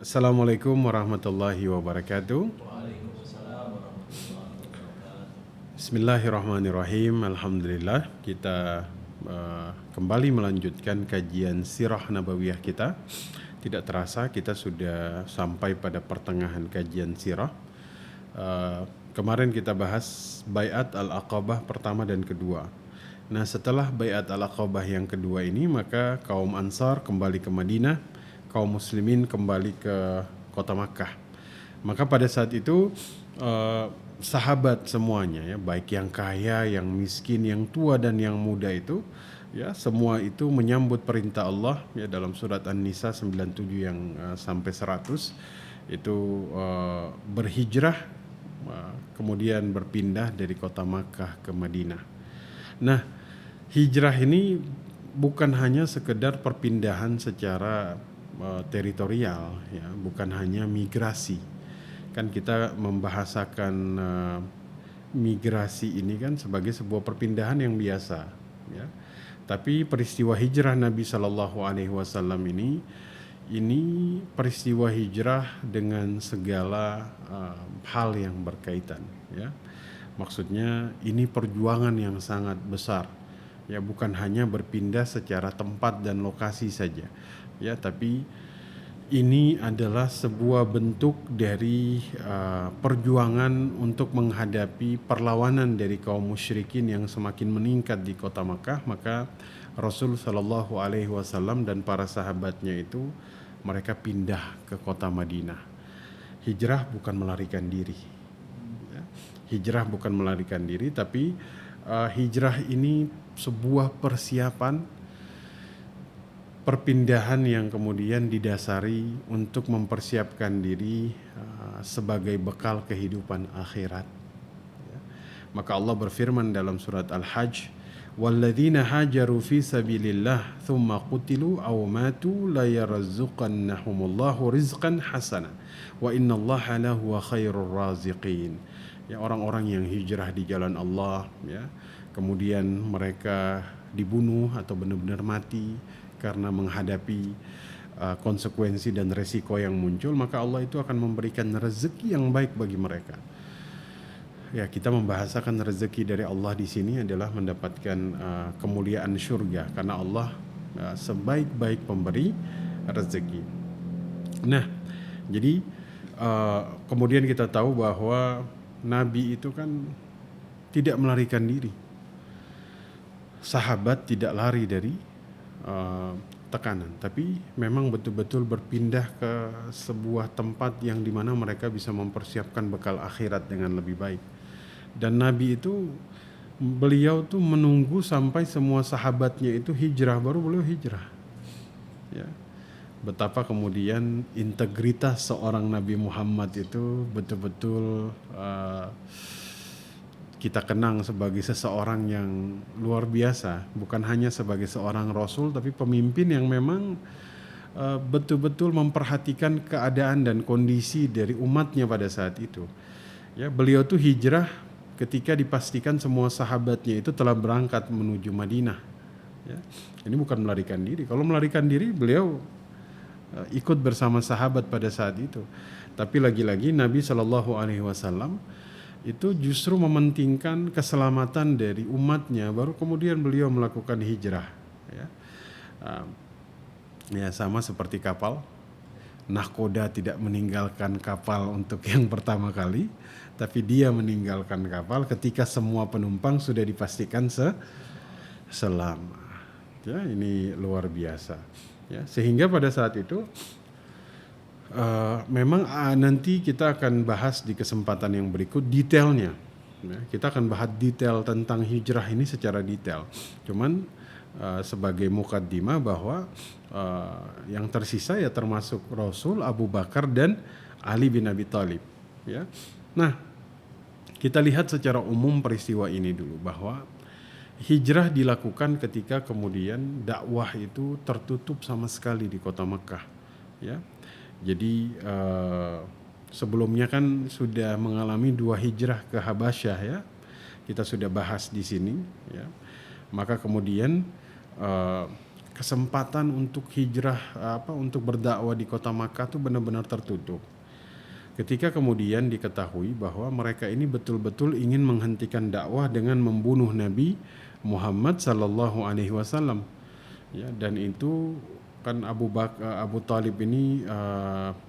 Assalamualaikum warahmatullahi wabarakatuh. Waalaikumsalam warahmatullahi wabarakatuh. Bismillahirrahmanirrahim. Alhamdulillah kita kembali melanjutkan kajian sirah nabawiyah kita. Tidak terasa kita sudah sampai pada pertengahan kajian sirah. Kemarin kita bahas Baiat Al-Aqabah pertama dan kedua. Nah, setelah Baiat Al-Aqabah yang kedua ini, maka kaum Ansar kembali ke Madinah, kaum muslimin kembali ke kota Makkah. Maka pada saat itu sahabat semuanya ya, baik yang kaya, yang miskin, yang tua dan yang muda itu ya, semua itu menyambut perintah Allah ya dalam surat An-Nisa 97 yang sampai 100 itu berhijrah kemudian berpindah dari kota Makkah ke Madinah. Nah, hijrah ini bukan hanya sekedar perpindahan secara teritorial ya, bukan hanya migrasi. Kan kita membahasakan migrasi ini kan sebagai sebuah perpindahan yang biasa ya. Tapi peristiwa hijrah Nabi Shallallahu Alaihi Wasallam ini peristiwa hijrah dengan segala hal yang berkaitan ya. Maksudnya ini perjuangan yang sangat besar ya, bukan hanya berpindah secara tempat dan lokasi saja ya, tapi ini adalah sebuah bentuk dari perjuangan untuk menghadapi perlawanan dari kaum musyrikin yang semakin meningkat di kota Makkah. Maka Rasul Shallallahu Alaihi Wasallam dan para sahabatnya itu mereka pindah ke kota Madinah. Hijrah bukan melarikan diri. Hijrah bukan melarikan diri, tapi hijrah ini sebuah persiapan perpindahan yang kemudian didasari untuk mempersiapkan diri sebagai bekal kehidupan akhirat. Maka Allah berfirman dalam surat Al-Hajj, "Walladzina hajaru fi sabilillah thumma qutilu aw matu la yarzuqannahumullahu rizqan hasana wa innallaha lahuwa khairur raziqin." Ya, orang-orang yang hijrah di jalan Allah ya, kemudian mereka dibunuh atau benar-benar mati karena menghadapi konsekuensi dan resiko yang muncul, maka Allah itu akan memberikan rezeki yang baik bagi mereka. Ya, kita membahasakan rezeki dari Allah di sini adalah mendapatkan kemuliaan surga, karena Allah sebaik-baik pemberi rezeki. Nah, jadi kemudian kita tahu bahwa Nabi itu kan tidak melarikan diri. Sahabat tidak lari dari tekanan, tapi memang betul-betul berpindah ke sebuah tempat yang dimana mereka bisa mempersiapkan bekal akhirat dengan lebih baik. Dan Nabi itu, beliau tuh menunggu sampai semua sahabatnya itu hijrah, baru beliau hijrah ya. Betapa kemudian integritas seorang Nabi Muhammad itu betul-betul kita kenang sebagai seseorang yang luar biasa, bukan hanya sebagai seorang Rasul, tapi pemimpin yang memang betul-betul memperhatikan keadaan dan kondisi dari umatnya pada saat itu. Ya, beliau tuh hijrah ketika dipastikan semua sahabatnya itu telah berangkat menuju Madinah. Ya, ini bukan melarikan diri. Kalau melarikan diri, beliau ikut bersama sahabat pada saat itu. Tapi lagi-lagi Nabi Shallallahu Alaihi Wasallam itu justru mementingkan keselamatan dari umatnya, baru kemudian beliau melakukan hijrah. Ya, sama seperti kapal. Nahkoda tidak meninggalkan kapal untuk yang pertama kali, tapi dia meninggalkan kapal ketika semua penumpang sudah dipastikan selamat. Ya, ini luar biasa. Ya, sehingga pada saat itu memang nanti kita akan bahas di kesempatan yang berikut detailnya. Ya, kita akan bahas detail tentang hijrah ini secara detail. Cuman sebagai mukaddimah bahwa yang tersisa ya termasuk Rasul, Abu Bakar dan Ali bin Abi Thalib. Ya. Nah, kita lihat secara umum peristiwa ini dulu, bahwa hijrah dilakukan ketika kemudian dakwah itu tertutup sama sekali di kota Makkah. Ya, jadi sebelumnya kan sudah mengalami 2 hijrah ke Habasyah ya, kita sudah bahas di sini. Ya, maka kemudian kesempatan untuk hijrah untuk berdakwah di kota Makkah itu benar-benar tertutup. Ketika kemudian diketahui bahwa mereka ini betul-betul ingin menghentikan dakwah dengan membunuh Nabi Muhammad sallallahu alaihi wasallam. Ya, dan itu kan Abu Talib ini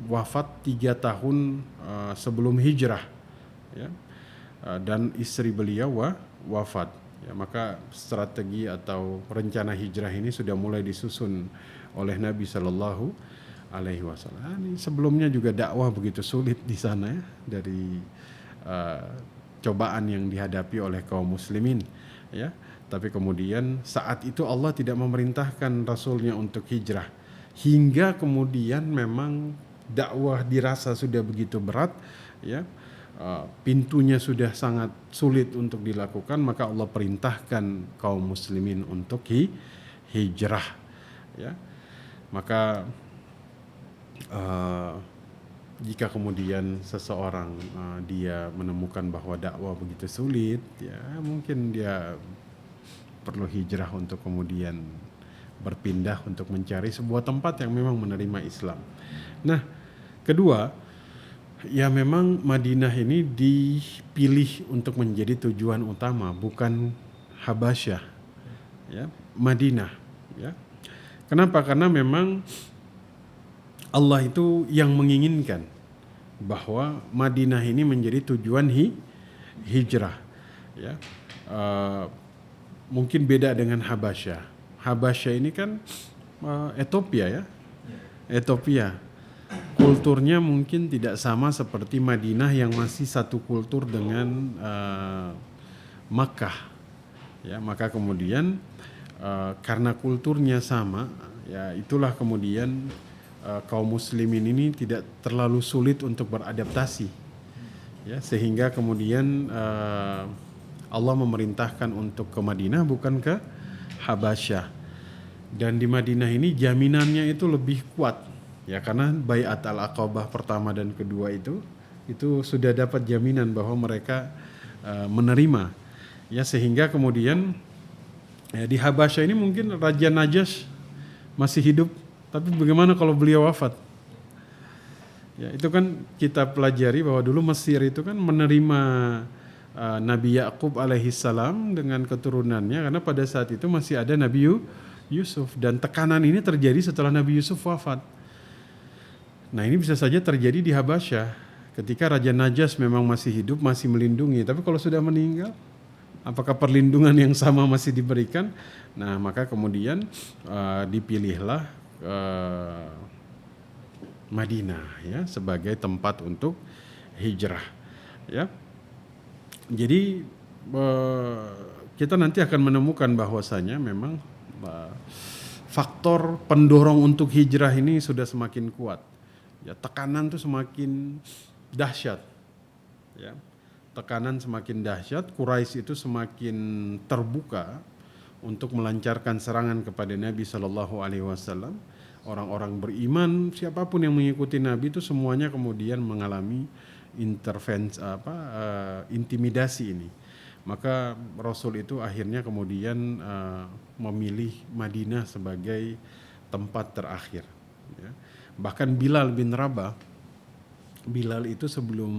wafat 3 tahun sebelum hijrah, ya. Dan istri beliau wafat. Ya, maka strategi atau rencana hijrah ini sudah mulai disusun oleh Nabi sallallahu alaihi wasallam. Ini sebelumnya juga dakwah begitu sulit di sana, ya, dari cobaan yang dihadapi oleh kaum muslimin, ya. Tapi kemudian saat itu Allah tidak memerintahkan Rasulnya untuk hijrah, hingga kemudian memang dakwah dirasa sudah begitu berat, ya, pintunya sudah sangat sulit untuk dilakukan, maka Allah perintahkan kaum muslimin untuk hijrah, ya. Maka jika kemudian seseorang dia menemukan bahwa dakwah begitu sulit, ya mungkin dia perlu hijrah untuk kemudian berpindah untuk mencari sebuah tempat yang memang menerima Islam. Nah, kedua, ya memang Madinah ini dipilih untuk menjadi tujuan utama, bukan Habasyah, ya, Madinah, ya. Kenapa? Karena memang Allah itu yang menginginkan bahwa Madinah ini menjadi tujuan hijrah, ya. Mungkin beda dengan Habasyah. Habasyah ini kan Ethiopia, ya. Ethiopia. Kulturnya mungkin tidak sama seperti Madinah yang masih satu kultur dengan Makkah, ya. Maka kemudian karena kulturnya sama, ya itulah kemudian kaum muslimin ini tidak terlalu sulit untuk beradaptasi, ya, sehingga kemudian Allah memerintahkan untuk ke Madinah bukan ke Habasyah. Dan di Madinah ini jaminannya itu lebih kuat, ya, karena Baiat al-Aqabah pertama dan kedua itu sudah dapat jaminan bahwa mereka menerima, ya, sehingga kemudian ya, di Habasyah ini mungkin Raja Najash masih hidup, tapi bagaimana kalau beliau wafat? Ya, itu kan kita pelajari bahwa dulu Mesir itu kan menerima Nabi Yakub alaihissalam dengan keturunannya, karena pada saat itu masih ada Nabi Yusuf, dan tekanan ini terjadi setelah Nabi Yusuf wafat. Nah, ini bisa saja terjadi di Habasyah ketika Raja Najas memang masih hidup, masih melindungi, tapi kalau sudah meninggal, apakah perlindungan yang sama masih diberikan? Nah, maka kemudian dipilihlah Madinah, ya, sebagai tempat untuk hijrah, ya. Jadi kita nanti akan menemukan bahwasanya memang faktor pendorong untuk hijrah ini sudah semakin kuat, ya. Tekanan tuh semakin dahsyat, ya. Tekanan semakin dahsyat. Quraisy itu semakin terbuka untuk melancarkan serangan kepada Nabi Shallallahu Alaihi Wasallam. Orang-orang beriman, siapapun yang mengikuti Nabi itu semuanya kemudian mengalami intervensi intimidasi ini. Maka Rasul itu akhirnya kemudian memilih Madinah sebagai tempat terakhir, ya. Bahkan Bilal bin Rabah, Bilal itu sebelum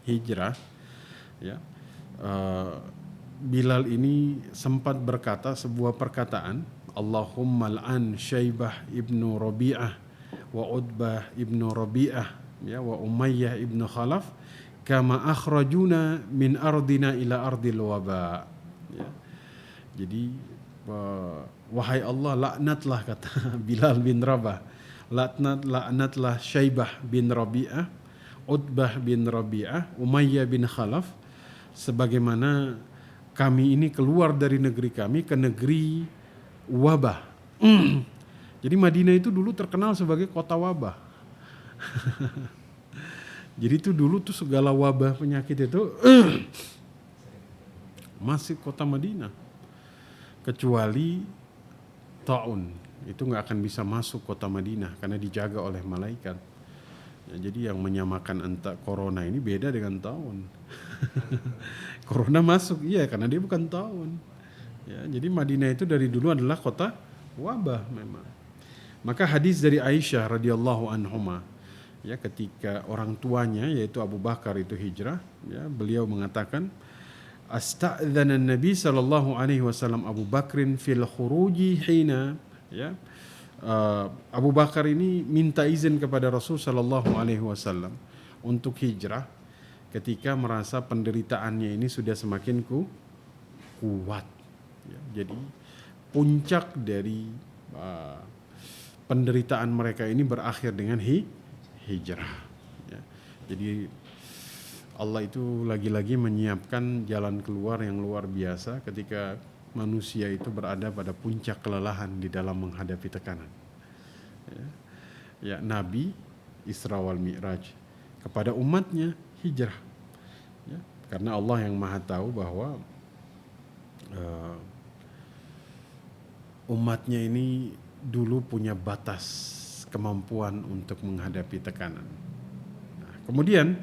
hijrah, ya, Bilal ini sempat berkata sebuah perkataan, Allahumma al'an Syaibah ibnu Rabi'ah wa Utbah ibnu Rabi'ah, ya, wa Umayyah ibnu Khalaf kama akhrajuna min ardina ila ardil waba, ya. Jadi wahai Allah, laknatlah, kata Bilal bin Rabah, laknatlah Syaibah bin Rabi'ah, Utbah bin Rabi'ah, Umayyah bin Khalaf, sebagaimana kami ini keluar dari negeri kami ke negeri wabah. Jadi Madinah itu dulu terkenal sebagai kota wabah. Jadi itu dulu tuh segala wabah penyakit itu masih kota Madinah. Kecuali taun, itu nggak akan bisa masuk kota Madinah karena dijaga oleh malaikat. Ya, jadi yang menyamakan antara corona ini beda dengan taun. Corona masuk, iya, karena dia bukan taun. Ya, jadi Madinah itu dari dulu adalah kota wabah memang. Maka hadis dari Aisyah radhiyallahu anhuma, ya, ketika orang tuanya yaitu Abu Bakar itu hijrah, ya, beliau mengatakan, asta'dzana Nabi sallallahu alaihi wasallam Abu Bakrin fil khuruji hina, ya, Abu Bakar ini minta izin kepada Rasul sallallahu alaihi wasallam untuk hijrah ketika merasa penderitaannya ini sudah semakin kuat. Ya, jadi puncak dari penderitaan mereka ini berakhir dengan hijrah. Ya. Jadi Allah itu lagi-lagi menyiapkan jalan keluar yang luar biasa ketika manusia itu berada pada puncak kelelahan di dalam menghadapi tekanan. Ya, Nabi Isra wal Mi'raj, kepada umatnya hijrah. Ya, karena Allah yang Maha tahu bahwa umatnya ini dulu punya batas kemampuan untuk menghadapi tekanan. Nah, kemudian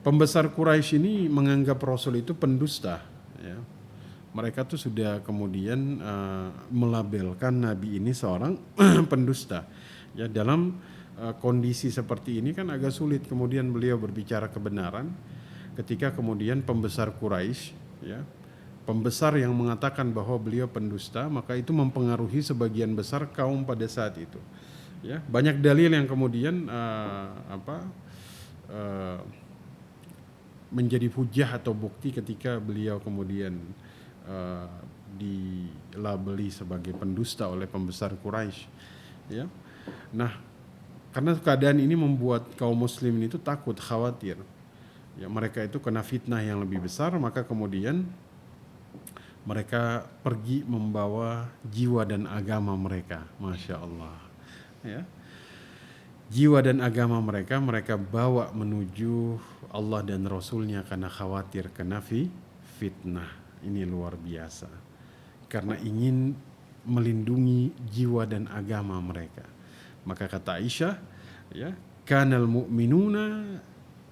pembesar Quraisy ini menganggap Rasul itu pendusta. Ya. Mereka tuh sudah kemudian melabelkan Nabi ini seorang pendusta. Ya, dalam kondisi seperti ini kan agak sulit kemudian beliau berbicara kebenaran ketika kemudian pembesar Quraisy, ya, pembesar yang mengatakan bahwa beliau pendusta, maka itu mempengaruhi sebagian besar kaum pada saat itu. Ya, banyak dalil yang kemudian menjadi hujah atau bukti ketika beliau kemudian dilabeli sebagai pendusta oleh pembesar Quraisy. Ya. Nah, karena keadaan ini membuat kaum muslimin itu takut, khawatir. Ya, mereka itu kena fitnah yang lebih besar, maka kemudian mereka pergi membawa jiwa dan agama mereka, Masya Allah. Ya. Jiwa dan agama mereka bawa menuju Allah dan Rasulnya karena khawatir kena fitnah. Ini luar biasa. Karena ingin melindungi jiwa dan agama mereka. Maka kata Aisyah, ya, kanal mu'minuna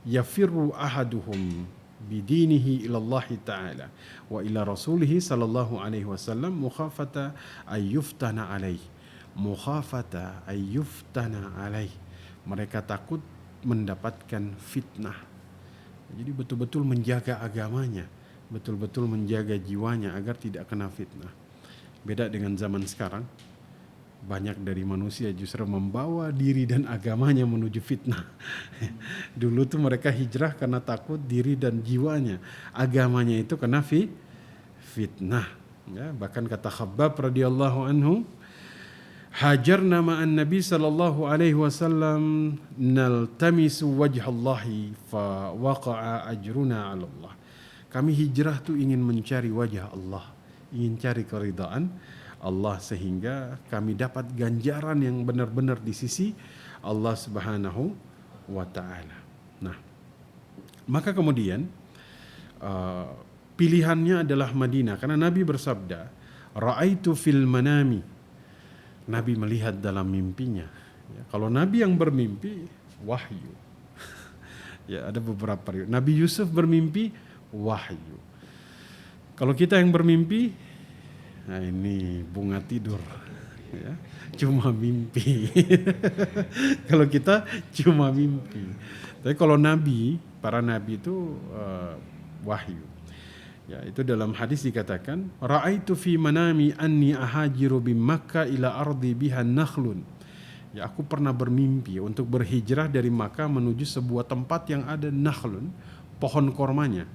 yafirru ahaduhum bidinihi ilallah ta'ala wa ila rasulihi sallallahu alaihi wasallam mukhafata ayyuftana alaih. Mukhafata ayyuftana alaih. Mereka takut mendapatkan fitnah. Jadi betul-betul menjaga agamanya, betul-betul menjaga jiwanya agar tidak kena fitnah. Beda dengan zaman sekarang, banyak dari manusia justru membawa diri dan agamanya menuju fitnah. Dulu tuh mereka hijrah karena takut diri dan jiwanya, agamanya itu kena fitnah. Ya, bahkan kata Khabbab radhiyallahu anhu, hajarna ma'an Nabi sallallahu alaihi wasallam naltamisu wajhallahi fa waqa'a ajruna 'ala Allah. Kami hijrah tuh ingin mencari wajah Allah, ingin cari keridhaan Allah sehingga kami dapat ganjaran yang benar-benar di sisi Allah Subhanahu wa taala. Nah, maka kemudian pilihannya adalah Madinah karena Nabi bersabda, ra'aitu fil manami. Nabi melihat dalam mimpinya. Ya, kalau Nabi yang bermimpi, wahyu. Ya, ada beberapa riwayat. Nabi Yusuf bermimpi, wahyu. Kalau kita yang bermimpi, nah ini bunga tidur. Ya, cuma mimpi. Kalau kita cuma mimpi. Tapi kalau Nabi, para Nabi itu wahyu. Ya, itu dalam hadis dikatakan, ra'aitu fi manami anni ahajiru bi Makkah ila ardi biha nakhlun. Ya, aku pernah bermimpi untuk berhijrah dari Makkah menuju sebuah tempat yang ada nakhlun, pohon kormanya.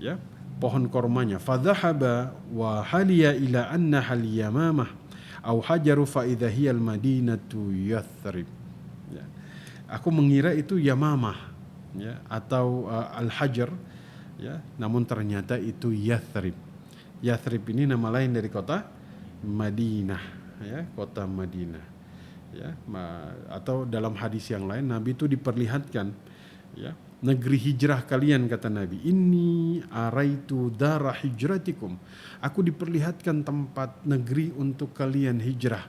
Ya, pohon kormanya. Fadhahaba wa haliya ila anna hal yamamah au hajaru fa idza hiya al madinatu Yathrib. Ya. Aku mengira itu Yamamah, ya, atau al-hajar. Ya, namun ternyata itu Yathrib. Yathrib ini nama lain dari kota Madinah, ya, kota Madinah. Ya, atau dalam hadis yang lain Nabi itu diperlihatkan, ya, negeri hijrah kalian, kata Nabi. Inni araitu dara hijratikum. Aku diperlihatkan tempat negeri untuk kalian hijrah.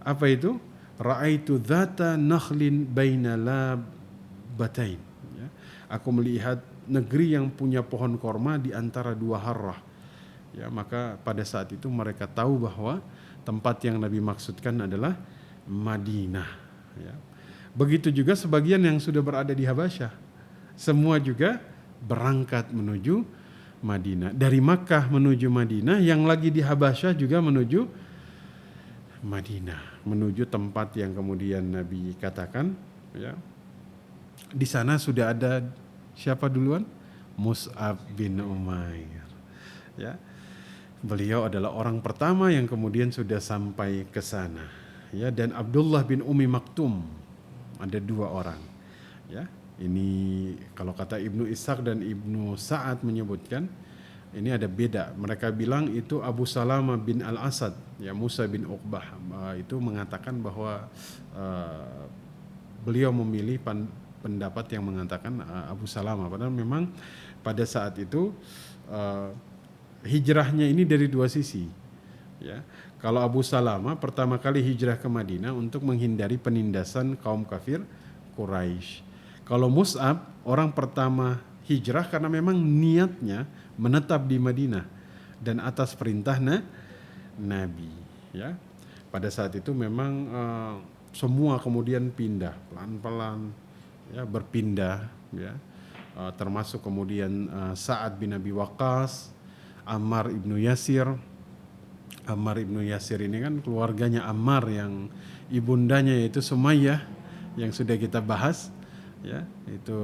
Apa itu? Ra'aitu dzata nakhlin baina labatain. Ya, aku melihat negeri yang punya pohon korma di antara dua harrah. Ya, maka pada saat itu mereka tahu bahwa tempat yang Nabi maksudkan adalah Madinah. Ya. Begitu juga sebagian yang sudah berada di Habasyah, semua juga berangkat menuju Madinah. Dari Makkah menuju Madinah, yang lagi di Habasyah juga menuju Madinah, menuju tempat yang kemudian Nabi katakan, ya. Di sana sudah ada siapa duluan? Mus'ab bin Umair. Ya. Beliau adalah orang pertama yang kemudian sudah sampai ke sana. Ya, dan Abdullah bin Umi Maktum, ada 2 orang. Ya, ini kalau kata Ibnu Ishaq dan Ibnu Sa'ad menyebutkan, ini ada beda. Mereka bilang itu Abu Salamah bin Al-Asad, ya Musa bin Uqbah. Itu mengatakan bahwa beliau memilih pendapat yang mengatakan Abu Salamah. Padahal memang pada saat itu hijrahnya ini dari 2 sisi. Ya, kalau Abu Salamah pertama kali hijrah ke Madinah untuk menghindari penindasan kaum kafir Quraisy. Kalau Mus'ab orang pertama hijrah karena memang niatnya menetap di Madinah dan atas perintah Nabi. Ya, pada saat itu memang semua kemudian pindah pelan-pelan, ya, berpindah, ya, termasuk kemudian Sa'ad bin Abi Waqqas, Ammar ibnu Yasir. Ammar ibnu Yasir ini kan keluarganya Ammar yang ibundanya yaitu Sumayyah yang sudah kita bahas, ya, itu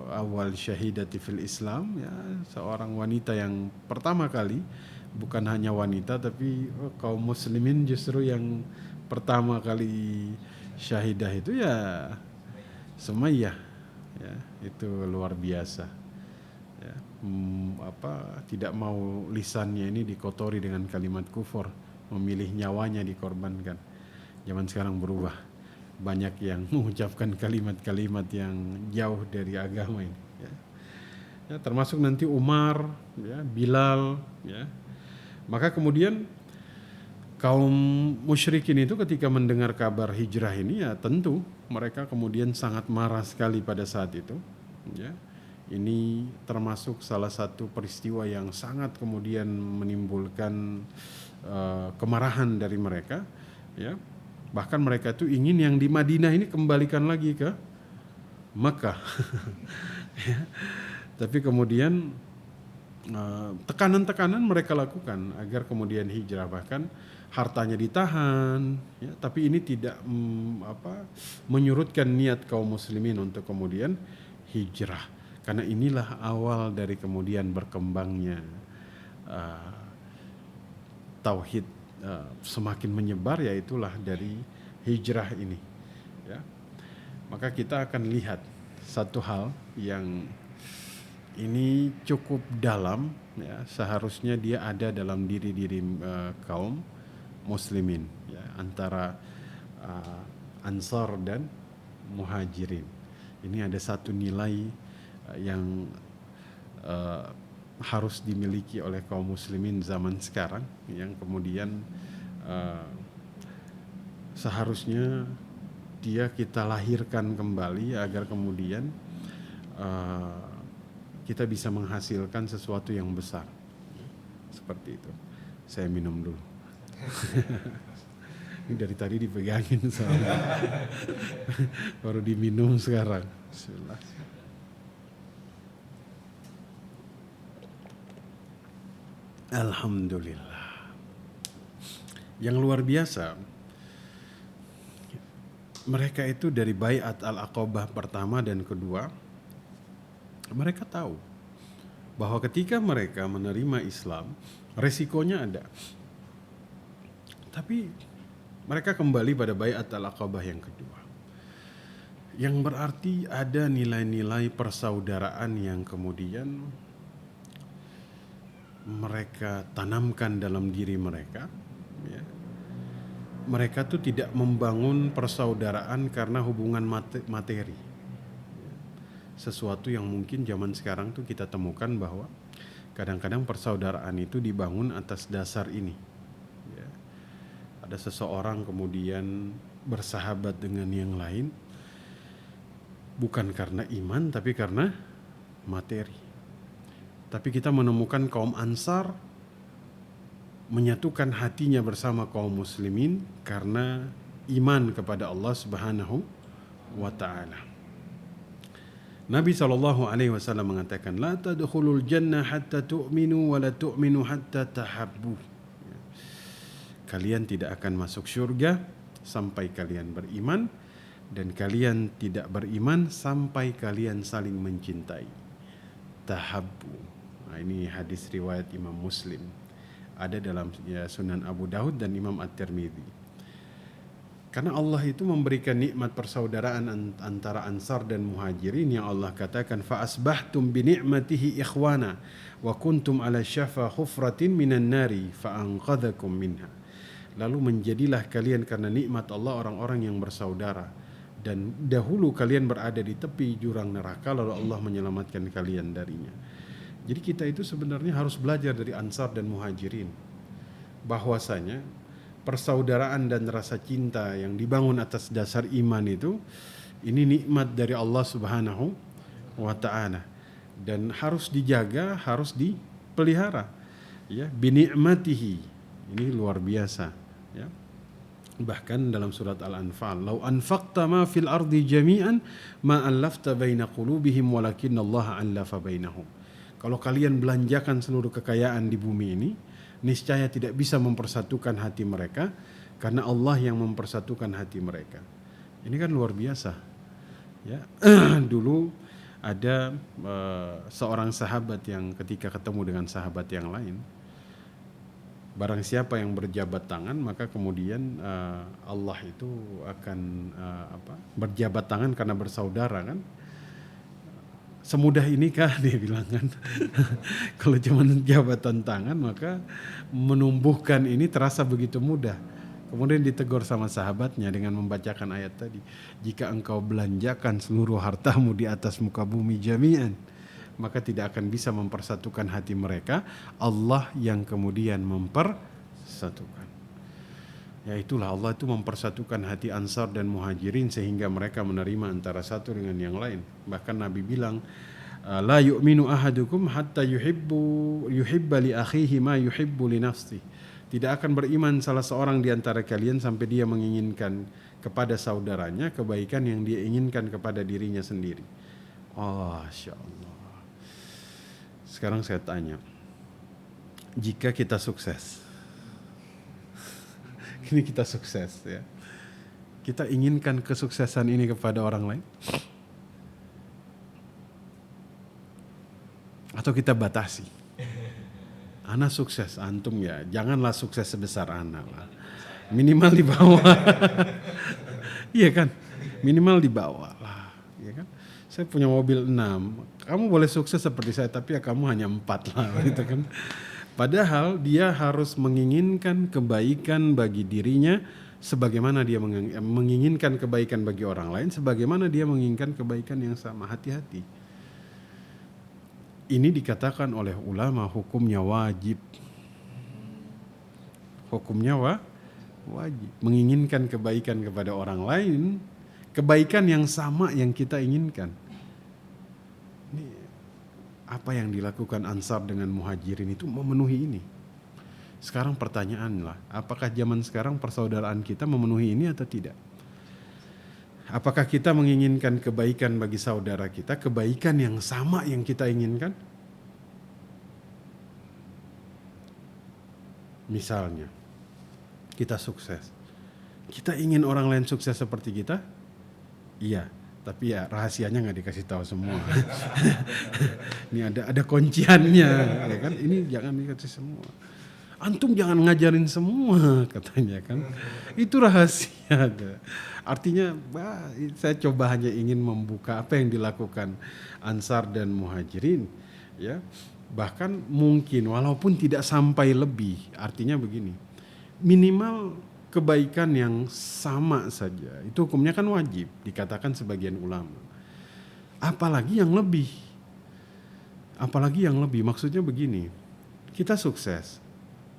awal syahidati fil Islam, ya, seorang wanita yang pertama kali, bukan hanya wanita tapi kaum muslimin justru yang pertama kali syahidah itu ya Sumayyah, ya, itu luar biasa. Ya, tidak mau lisannya ini dikotori dengan kalimat kufur, memilih nyawanya dikorbankan. Zaman sekarang berubah, banyak yang mengucapkan kalimat-kalimat yang jauh dari agama ini. Ya. Ya, termasuk nanti Umar, ya, Bilal, ya. Maka kemudian kaum musyrikin itu ketika mendengar kabar hijrah ini, ya tentu mereka kemudian sangat marah sekali pada saat itu. Ya. Ini termasuk salah satu peristiwa yang sangat kemudian menimbulkan kemarahan dari mereka. Ya. Bahkan mereka itu ingin yang di Madinah ini kembalikan lagi ke Makkah. Ya. Tapi kemudian tekanan-tekanan mereka lakukan agar kemudian hijrah, bahkan hartanya ditahan, ya, tapi ini tidak menyurutkan niat kaum muslimin untuk kemudian hijrah, karena inilah awal dari kemudian berkembangnya tauhid semakin menyebar, yaitulah dari hijrah ini, ya. Maka kita akan lihat satu hal yang ini cukup dalam, ya, seharusnya dia ada dalam diri-diri kaum muslimin, ya, antara Ansar dan Muhajirin. Ini ada satu nilai yang harus dimiliki oleh kaum muslimin zaman sekarang, yang kemudian seharusnya dia kita lahirkan kembali agar kemudian kita bisa menghasilkan sesuatu yang besar. Seperti itu. Saya minum dulu. Ini dari tadi dipegangin soalnya. Baru diminum sekarang. Bismillah. Alhamdulillah. Yang luar biasa, mereka itu dari Bai'at Al-Aqabah pertama dan kedua, mereka tahu bahwa ketika mereka menerima Islam, resikonya ada. Tapi mereka kembali pada Bai'at Al-Aqabah yang kedua, yang berarti ada nilai-nilai persaudaraan yang kemudian mereka tanamkan dalam diri mereka, ya. Mereka tuh tidak membangun persaudaraan karena hubungan materi, sesuatu yang mungkin zaman sekarang tuh kita temukan bahwa kadang-kadang persaudaraan itu dibangun atas dasar ini, ya. Ada seseorang kemudian bersahabat dengan yang lain bukan karena iman tapi karena materi. Tapi kita menemukan kaum Ansar menyatukan hatinya bersama kaum muslimin karena iman kepada Allah Subhanahu wa taala. Nabi SAW mengatakan, la tadkhulul jannah hatta tu'minu wa la tu'minu hatta tahabbu. Kalian tidak akan masuk surga sampai kalian beriman, dan kalian tidak beriman sampai kalian saling mencintai. Tahabbu. Nah, ini hadis riwayat Imam Muslim. Ada dalam Sunan Abu Daud dan Imam At-Tirmidzi. Karena Allah itu memberikan nikmat persaudaraan antara Ansar dan Muhajirin yang Allah katakan fa asbahtum bi ni'matihi ikhwana wa kuntum ala syafa hufratin minan nari fa anqadhakum minha. Lalu menjadilah kalian karena nikmat Allah orang-orang yang bersaudara, dan dahulu kalian berada di tepi jurang neraka lalu Allah menyelamatkan kalian darinya. Jadi kita itu sebenarnya harus belajar dari Ansar dan Muhajirin bahwasanya persaudaraan dan rasa cinta yang dibangun atas dasar iman itu, ini nikmat dari Allah Subhanahu wa taala dan harus dijaga, harus dipelihara. Ya, bi ni'matihi. Ini luar biasa, ya. Bahkan dalam surat Al-Anfal, "Lau anfaqta ma fil ardi jami'an ma allafta baina qulubihim walakinnallaha allafa bainahum." Kalau kalian belanjakan seluruh kekayaan di bumi ini, niscaya tidak bisa mempersatukan hati mereka, karena Allah yang mempersatukan hati mereka. Ini kan luar biasa, ya. Dulu ada seorang sahabat yang ketika ketemu dengan sahabat yang lain, barang siapa yang berjabat tangan maka kemudian Allah itu akan berjabat tangan karena bersaudara kan. Semudah inikah dia bilang kan. Kalau cuma jabatan tangan maka menumbuhkan ini terasa begitu mudah. Kemudian ditegur sama sahabatnya dengan membacakan ayat tadi, jika engkau belanjakan seluruh hartamu di atas muka bumi jami'an, maka tidak akan bisa mempersatukan hati mereka. Allah yang kemudian mempersatukan. Ya itulah, Allah itu mempersatukan hati Ansar dan Muhajirin sehingga mereka menerima antara satu dengan yang lain. Bahkan Nabi bilang, la yu'minu ahadukum hatta yuhibba li akhihi ma yuhibbu li nafsihi. Tidak akan beriman salah seorang di antara kalian sampai dia menginginkan kepada saudaranya kebaikan yang dia inginkan kepada dirinya sendiri. Oh, Masya Allah. Sekarang saya tanya, jika kita sukses, ini kita sukses, ya, kita inginkan kesuksesan ini kepada orang lain? Atau kita batasi? Ana sukses, antum ya janganlah sukses sebesar ana lah. Minimal di bawah. Iya kan? Minimal di bawah lah, iya kan? Saya punya mobil 6, kamu boleh sukses seperti saya tapi ya kamu hanya 4 lah gitu kan. Padahal dia harus menginginkan kebaikan bagi dirinya sebagaimana dia menginginkan kebaikan bagi orang lain, sebagaimana dia menginginkan kebaikan yang sama. Hati-hati. Ini dikatakan oleh ulama hukumnya wajib. Hukumnya wajib. Menginginkan kebaikan kepada orang lain, kebaikan yang sama yang kita inginkan. Ini apa yang dilakukan Ansar dengan Muhajirin itu memenuhi ini. Sekarang pertanyaanlah, apakah zaman sekarang persaudaraan kita memenuhi ini atau tidak? Apakah kita menginginkan kebaikan bagi saudara kita, kebaikan yang sama yang kita inginkan? Misalnya, kita sukses. Kita ingin orang lain sukses seperti kita? Iya, tapi ya rahasianya nggak dikasih tahu semua. Ini ada kunciannya, ya kan? Ini jangan dikasih semua. Antum jangan ngajarin semua, katanya kan. Itu rahasia. Artinya, saya coba hanya ingin membuka apa yang dilakukan Ansar dan Muhajirin, ya. Bahkan mungkin walaupun tidak sampai lebih, artinya begini, minimal kebaikan yang sama saja, itu hukumnya kan wajib, dikatakan sebagian ulama. Apalagi yang lebih, maksudnya begini, kita sukses.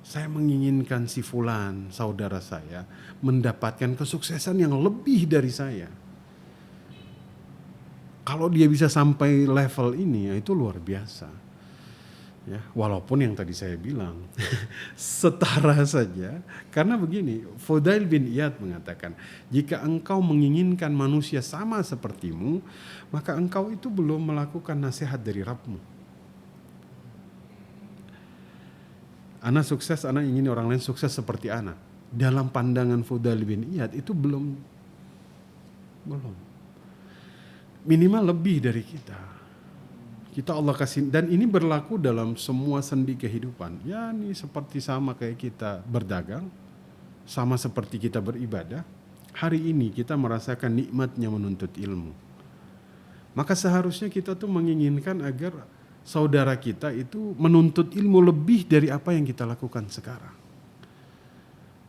Saya menginginkan si fulan, saudara saya, mendapatkan kesuksesan yang lebih dari saya. Kalau dia bisa sampai level ini, ya itu luar biasa. Ya, walaupun yang tadi saya bilang setara saja, karena begini, Fudail bin Iyad mengatakan, jika engkau menginginkan manusia sama sepertimu, maka engkau itu belum melakukan nasihat dari Rabbmu. Ana sukses, ana ingin orang lain sukses seperti ana. Dalam pandangan Fudail bin Iyad itu belum. Minimal lebih dari kita. Kita Allah kasih, dan ini berlaku dalam semua sendi kehidupan. Ya, ini seperti sama kayak kita berdagang, sama seperti kita beribadah. Hari ini kita merasakan nikmatnya menuntut ilmu. Maka seharusnya kita tuh menginginkan agar saudara kita itu menuntut ilmu lebih dari apa yang kita lakukan sekarang.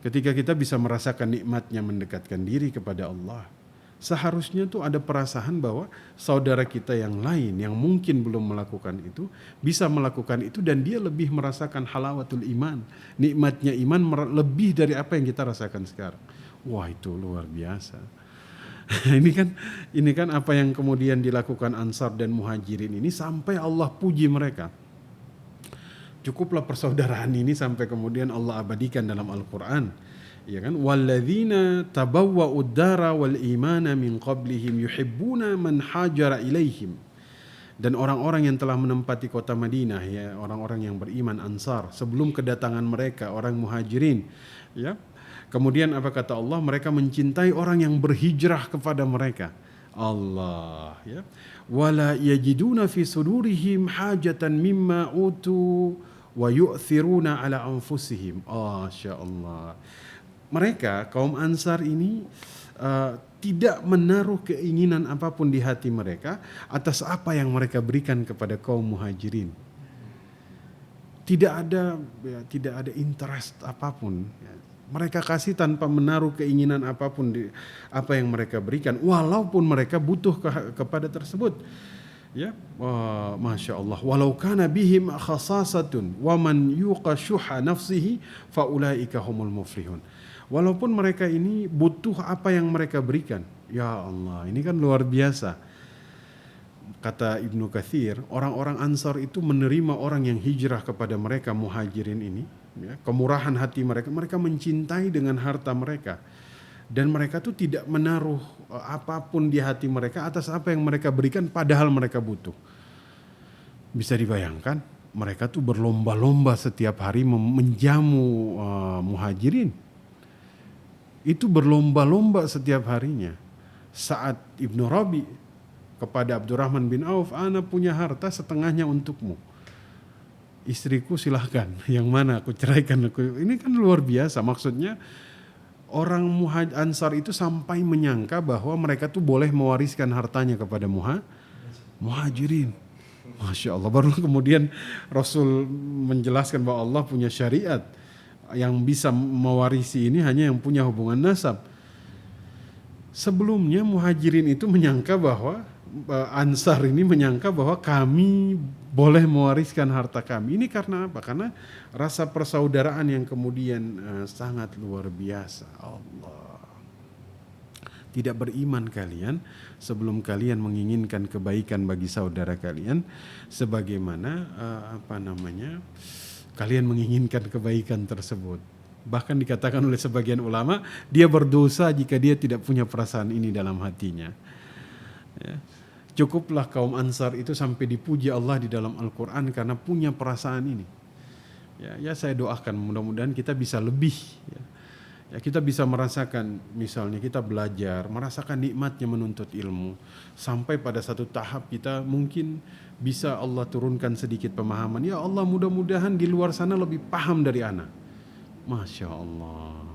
Ketika kita bisa merasakan nikmatnya mendekatkan diri kepada Allah, seharusnya tuh ada perasaan bahwa saudara kita yang lain yang mungkin belum melakukan itu bisa melakukan itu, dan dia lebih merasakan halawatul iman, nikmatnya iman lebih dari apa yang kita rasakan sekarang. Wah, itu luar biasa. Ini kan apa yang kemudian dilakukan Ansar dan Muhajirin ini sampai Allah puji mereka. Cukuplah persaudaraan ini sampai kemudian Allah abadikan dalam Al-Quran. Ya kan, walladzina tabawwa'ud dara wal imana min qablihim yuhibbuna man hajara ilaihim. Dan orang-orang yang telah menempati kota Madinah, ya, orang-orang yang beriman Ansar sebelum kedatangan mereka orang Muhajirin, ya. Kemudian apa kata Allah? Mereka mencintai orang yang berhijrah kepada mereka. Allah, ya. Wala yajiduna fi sudurihim hajatan mimma utu wa yu'thiruna ala anfusihim. Masya Allah. Mereka kaum Ansar ini tidak menaruh keinginan apapun di hati mereka atas apa yang mereka berikan kepada kaum Muhajirin. Tidak ada interest apapun. Mereka kasih tanpa menaruh keinginan apapun di apa yang mereka berikan, walaupun mereka butuh kepada tersebut. Ya, masya Allah. Walau kana bihim khasasatun, wa man yuqa syuha nafsihi, faulaika humul muflihun. Walaupun mereka ini butuh apa yang mereka berikan. Ya Allah, ini kan luar biasa. Kata Ibnu Katsir, orang-orang Ansar itu menerima orang yang hijrah kepada mereka Muhajirin ini, ya, kemurahan hati mereka mencintai dengan harta mereka. Dan mereka tuh tidak menaruh apapun di hati mereka atas apa yang mereka berikan padahal mereka butuh. Bisa dibayangkan, mereka tuh berlomba-lomba setiap hari menjamu Muhajirin. Itu berlomba-lomba setiap harinya. Saat Ibnu Rabi kepada Abdurrahman bin Auf, ana punya harta setengahnya untukmu. Istriku silahkan, yang mana aku ceraikan. Ini kan luar biasa. Maksudnya orang Ansar itu sampai menyangka bahwa mereka tuh boleh mewariskan hartanya kepada Muhajirin. Masya Allah. Baru kemudian Rasul menjelaskan bahwa Allah punya syariat. Yang bisa mewarisi ini hanya yang punya hubungan nasab. Sebelumnya Muhajirin itu menyangka bahwa Ansar ini menyangka bahwa kami boleh mewariskan harta kami. Ini karena apa? Karena rasa persaudaraan yang kemudian sangat luar biasa. Allah. Tidak beriman kalian sebelum kalian menginginkan kebaikan bagi saudara kalian sebagaimana kalian menginginkan kebaikan tersebut. Bahkan dikatakan oleh sebagian ulama, dia berdosa jika dia tidak punya perasaan ini dalam hatinya. Ya. Cukuplah kaum Ansar itu sampai dipuji Allah di dalam Al-Quran karena punya perasaan ini. Ya, saya doakan mudah-mudahan kita bisa lebih. Ya, kita bisa merasakan, misalnya kita belajar, merasakan nikmatnya menuntut ilmu. Sampai pada satu tahap kita mungkin bisa Allah turunkan sedikit pemahaman. Ya Allah, mudah-mudahan di luar sana lebih paham dari ana. Masya Allah.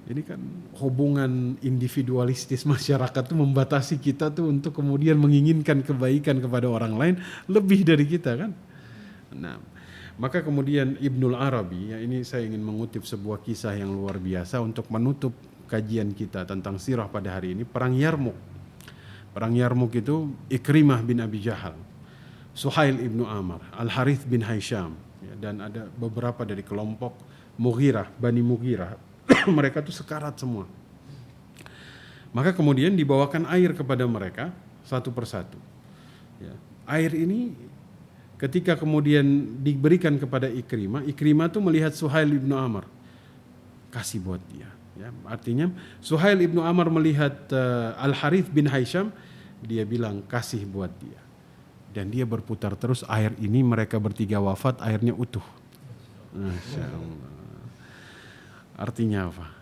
Ini kan hubungan individualistis masyarakat itu membatasi kita tuh untuk kemudian menginginkan kebaikan kepada orang lain lebih dari kita kan. Nah, maka kemudian Ibnul Arabi, ya ini saya ingin mengutip sebuah kisah yang luar biasa untuk menutup kajian kita tentang sirah pada hari ini. Perang Yarmuk. Perang Yarmuk itu Ikrimah bin Abi Jahal, Suhail ibnu Amr, Al-Harith bin Hisham, ya, dan ada beberapa dari kelompok Mughirah, Bani Mughirah. Mereka tuh sekarat semua. Maka kemudian dibawakan air kepada mereka satu persatu. Ya. Air ini ketika kemudian diberikan kepada Ikrimah, Ikrimah tuh melihat Suhail ibnu Amr, kasih buat dia. Ya, artinya Suhail ibnu Amr melihat Al Harith bin Hisham, dia bilang kasih buat dia. Dan dia berputar terus, air ini mereka bertiga wafat, airnya utuh. Masya Allah. Artinya apa?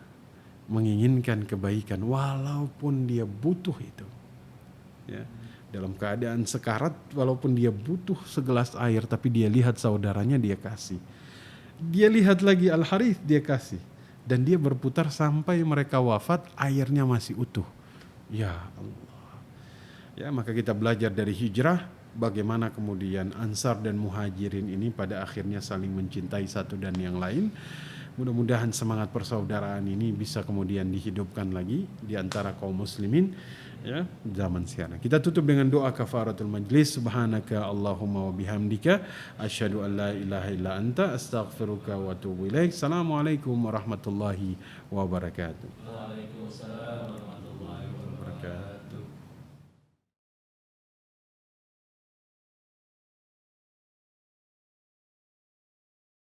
Menginginkan kebaikan walaupun dia butuh itu. Ya, dalam keadaan sekarat, walaupun dia butuh segelas air, tapi dia lihat saudaranya, dia kasih. Dia lihat lagi Al Harith, dia kasih. Dan dia berputar sampai mereka wafat, airnya masih utuh. Ya Allah. Ya, maka kita belajar dari hijrah, bagaimana kemudian Ansar dan Muhajirin ini pada akhirnya saling mencintai satu dan yang lain. Mudah-mudahan semangat persaudaraan ini bisa kemudian dihidupkan lagi di antara kaum muslimin, ya, zaman sekarang. Kita tutup dengan doa kafaratul majlis. Subhanaka Allahumma wa bihamdika asyhadu an la ilaha illa anta astaghfiruka wa atubu ilaik. Assalamualaikum warahmatullahi wabarakatuh. Waalaikumsalam.